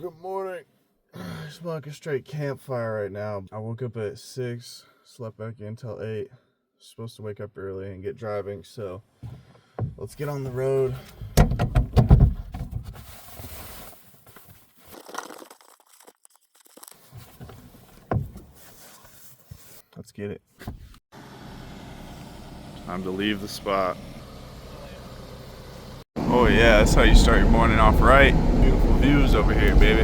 Good morning. Smoking straight campfire right now. I woke up at 6, slept back in until 8. Supposed to wake up early and get driving, so let's get on the road. Let's get it. Time to leave the spot. Oh yeah, that's how you start your morning off right. Beautiful views over here, baby.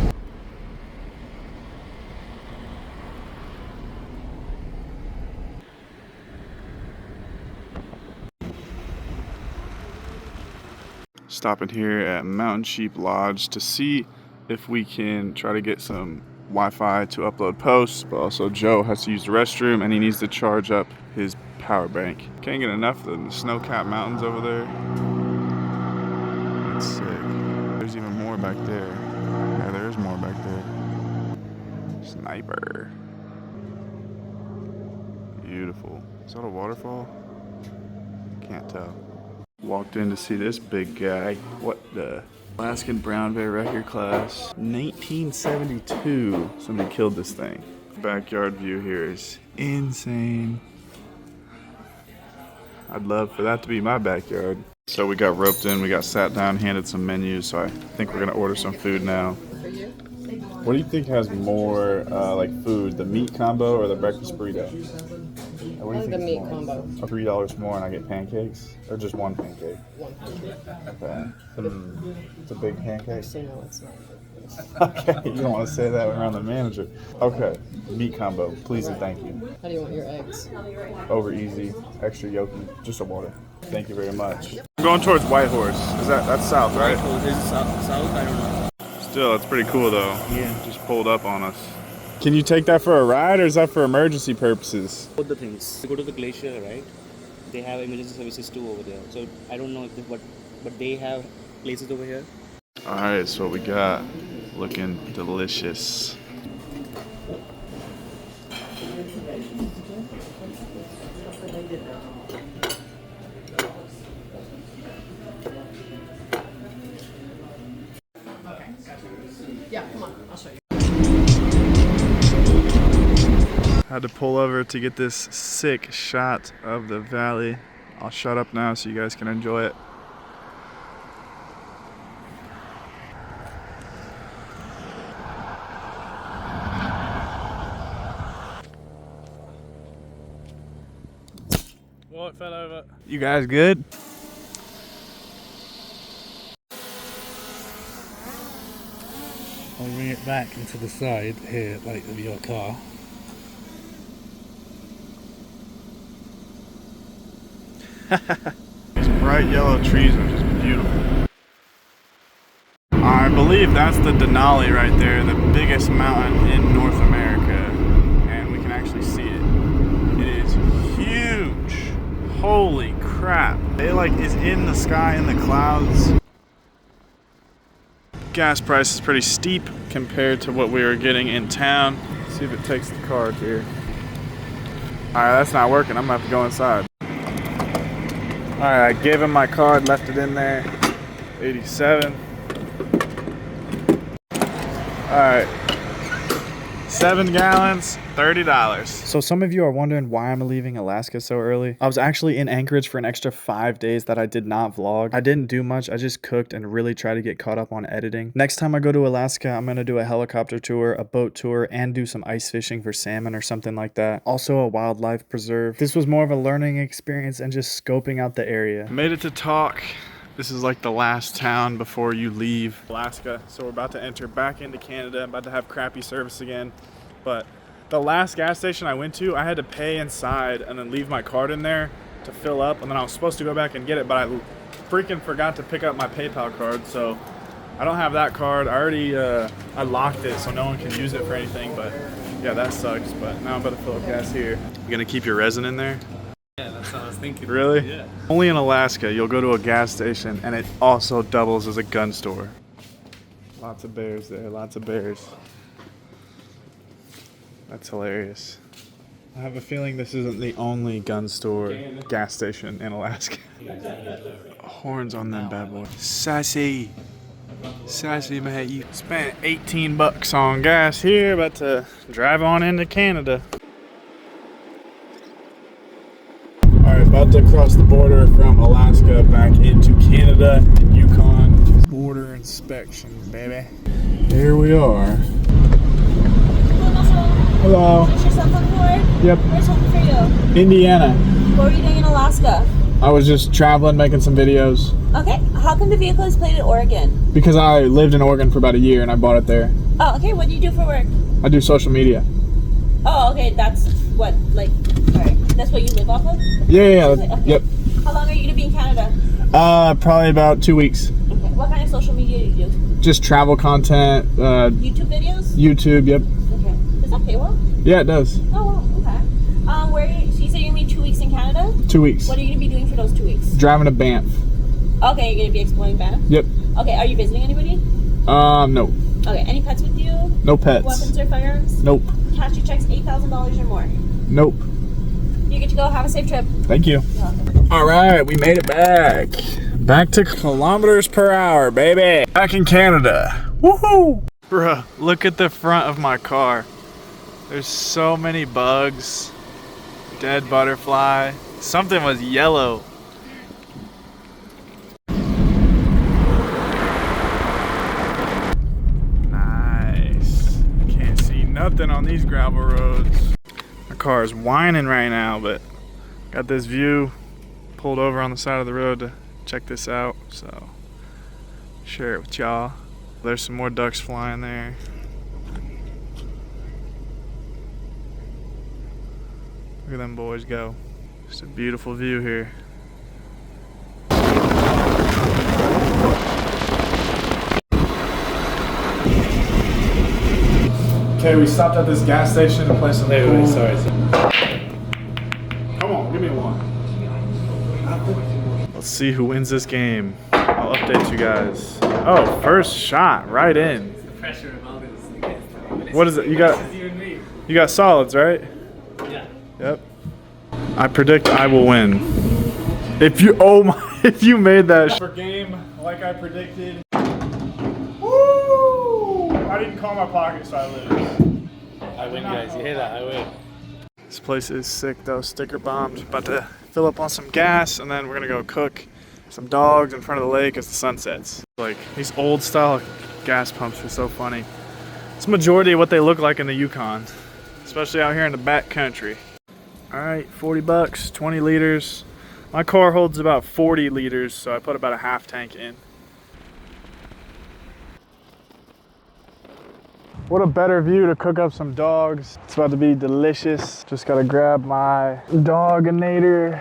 Stopping here at Mountain Sheep Lodge to see if we can try to get some Wi-Fi to upload posts, but also Joe has to use the restroom and he needs to charge up his power bank. Can't get enough of the snow-capped mountains over there. That's sick. There's even more back there. Yeah, there is more back there. Sniper. Beautiful. Is that a waterfall? Can't tell. Walked in to see this big guy. What the? Alaskan brown bear record class. 1972. Somebody killed this thing. Backyard view here is insane. I'd love for that to be my backyard. So we got roped in, we got sat down, handed some menus, so I think we're gonna order some food now. What do you think has more like food, the meat combo or the breakfast burrito? I like the meat combo. $3 more and I get pancakes? Or just one pancake? One pancake. Okay. It's a big pancake? So no, it's not. Okay, you don't want to say that around the manager. Okay, meat combo, please and thank you. How do you want your eggs? Over easy, extra yolky, just a water. Thank you very much. I'm going towards Whitehorse. That's south, right? Whitehorse is south, I don't know. Still, it's pretty cool though. Yeah. Just pulled up on us. Can you take that for a ride or is that for emergency purposes? Both the things. You go to the glacier, right? They have emergency services too over there. So I don't know if they, but they have places over here. All right, so what we got. Looking delicious. Yeah, come on, I'll show you. Had to pull over to get this sick shot of the valley. I'll shut up now so you guys can enjoy it. Oh, it fell over. You guys good? I'll bring it back into the side here, like of your car. These bright yellow trees are just beautiful. I believe that's the Denali right there, the biggest mountain in North America. And we can actually see it. It is huge. Holy crap. It like is in the sky, in the clouds. Gas price is pretty steep compared to what we were getting in town. Let's see if it takes the card here. Alright, that's not working. I'm gonna have to go inside. Alright, I gave him my card, left it in there. 87. Alright. 7 gallons, $30. So some of you are wondering why I'm leaving Alaska so early. I was actually in Anchorage for an extra 5 days that I did not vlog. I didn't do much. I just cooked and really tried to get caught up on editing. Next time I go to Alaska, I'm going to do a helicopter tour, a boat tour, and do some ice fishing for salmon or something like that. Also a wildlife preserve. This was more of a learning experience and just scoping out the area. Made it to Talk. This is like the last town before you leave Alaska. So we're about to enter back into Canada. I'm about to have crappy service again. But the last gas station I went to, I had to pay inside and then leave my card in there to fill up. And then I was supposed to go back and get it, but I freaking forgot to pick up my PayPal card. So I don't have that card. I already, I locked it so no one can use it for anything. But yeah, that sucks. But now I'm about to fill up gas here. You gonna keep your resin in there? Yeah, that's what I was thinking. Really? Yeah. Only in Alaska, you'll go to a gas station and it also doubles as a gun store. Lots of bears there, lots of bears. That's hilarious. I have a feeling this isn't the only gun store gas station in Alaska. Horns on them bad boys. Sassy. Sassy mate, you spent 18 bucks on gas here, about to drive on into Canada. Alright, about to cross the border from Alaska back into Canada and Yukon. Border inspection, baby. Here we are. Hello. Is your cell phone cord? Yep. Where's home for you? Indiana. What were you doing in Alaska? I was just traveling, making some videos. Okay. How come the vehicle is plated Oregon? Because I lived in Oregon for about a year and I bought it there. Oh, okay. What do you do for work? I do social media. Oh, okay. That's what, like, sorry. That's what you live off of? Yeah. Okay. Yep. How long are you going to be in Canada? Probably about 2 weeks. Okay. What kind of social media do you do? Just travel content, YouTube videos? YouTube, yep. Okay. Does that pay well? Yeah, it does. Oh, wow. Okay. Where are you, so you said you're going to be 2 weeks in Canada? 2 weeks. What are you going to be doing for those 2 weeks? Driving to Banff. Okay, you're going to be exploring Banff? Yep. Okay, are you visiting anybody? No. Okay, any pets with you? No pets. Weapons or firearms? Nope. Cash your checks $8,000 or more. Nope. You get to go. Have a safe trip. Thank you. You're welcome. All right, we made it back. Back to kilometers per hour, baby. Back in Canada. Woohoo! Bruh, look at the front of my car. There's so many bugs. Dead butterfly. Something was yellow. Nice. Can't see nothing on these gravel roads. My car is whining right now, but got this view. Pulled over on the side of the road to check this out, so share it with y'all. There's some more ducks flying there. Look at them boys go. Just a beautiful view here. Okay, we stopped at this gas station to play some pool. Sorry. Come on, give me one. Let's see who wins this game. I'll update you guys. Oh, first shot, right in. What is it? You got solids, right? Yeah. Yep. I predict I will win. If you if you made that for game like I predicted. Woo! I didn't call my pocket, so I lose. I win, guys. You hear that? I win. This place is sick though, sticker bombed. About to fill up on some gas and then we're gonna go cook some dogs in front of the lake as the sun sets. Like these old style gas pumps are so funny. It's the majority of what they look like in the Yukon, especially out here in the back country. All right, 40 bucks, 20 liters. My car holds about 40 liters, so I put about a half tank in. What a better view to cook up some dogs. It's about to be delicious. Just gotta grab my Dogginator.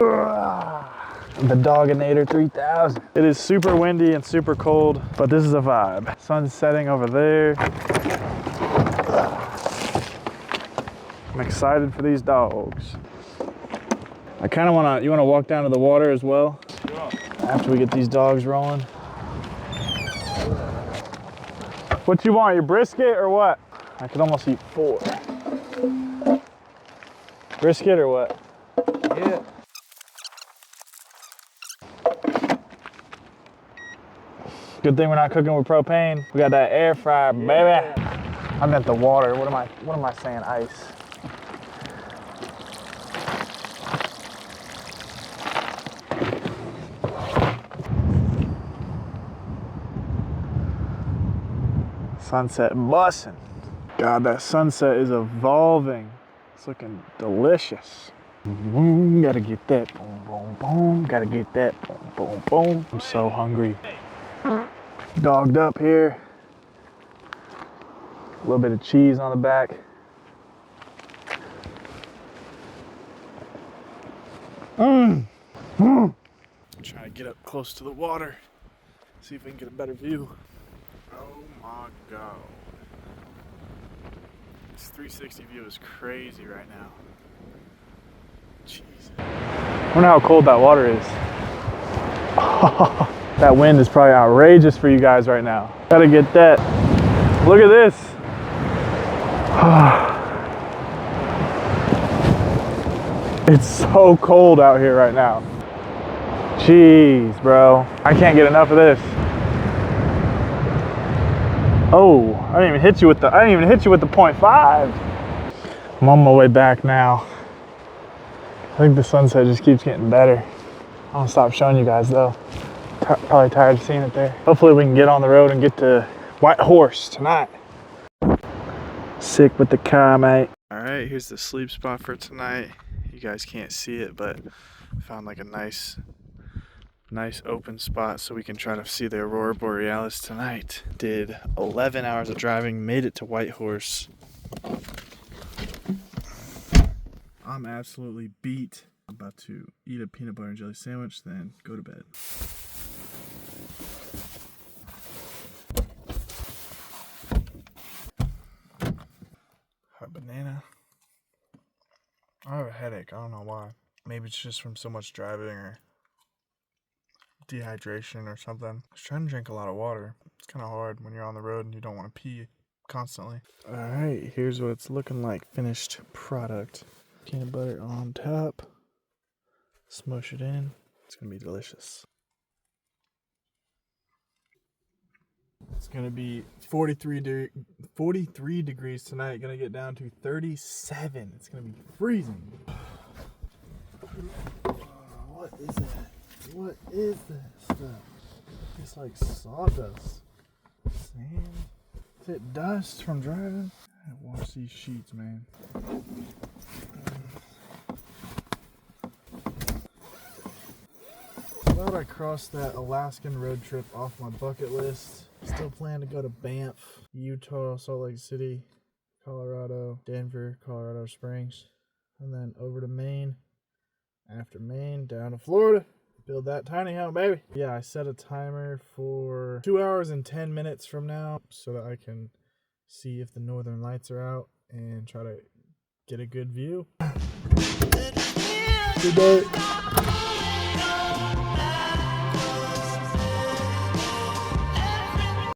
The Dogginator 3000. It is super windy and super cold, but this is a vibe. Sun's setting over there. I'm excited for these dogs. I kind of want to, you want to walk down to the water as well? Yeah. After we get these dogs rolling. What you want, your brisket or what? I could almost eat 4. Brisket or what? Yeah. Good thing we're not cooking with propane. We got that air fryer, baby. I meant the water. What am I saying? Ice. Sunset bussin'. God, that sunset is evolving. It's looking delicious. Boom, gotta get that. Boom, boom, boom. Gotta get that. Boom, boom, boom. I'm so hungry. Dogged up here. A little bit of cheese on the back. I'm trying to get up close to the water. See if we can get a better view. Oh my God. This 360 view is crazy right now. Jeez. I wonder how cold that water is. That wind is probably outrageous for you guys right now. Gotta get that. Look at this. It's so cold out here right now. Jeez, bro. I can't get enough of this. Oh, I didn't even hit you with the .5. I'm on my way back now. I think the sunset just keeps getting better. I'm gonna stop showing you guys though. Probably tired of seeing it there. Hopefully we can get on the road and get to White Horse tonight. Sick with the car, mate. All right, here's the sleep spot for tonight. You guys can't see it, but I found like a nice open spot so we can try to see the Aurora Borealis tonight. Did 11 hours of driving, made it to White Horse. I'm absolutely beat. I'm about to eat a peanut butter and jelly sandwich, then go to bed. Hot banana. I have a headache. I don't know why. Maybe it's just from so much driving or dehydration or something. I was trying to drink a lot of water. It's kind of hard when you're on the road and you don't want to pee constantly. All right, here's what it's looking like. Finished product. Peanut butter on top. Smush it in. It's gonna be delicious. It's gonna be 43 degrees tonight. Gonna get down to 37. It's gonna be freezing. What is that? What is that stuff? It's like sawdust. Sand. Is it dust from driving? I wash these sheets, man. Glad I crossed that Alaskan road trip off my bucket list. Still plan to go to Banff, Utah, Salt Lake City, Colorado, Denver, Colorado Springs, and then over to Maine. After Maine, down to Florida. Build that tiny home, baby. Yeah, I set a timer for 2 hours and 10 minutes from now so that I can see if the northern lights are out and try to get a good view. Good night.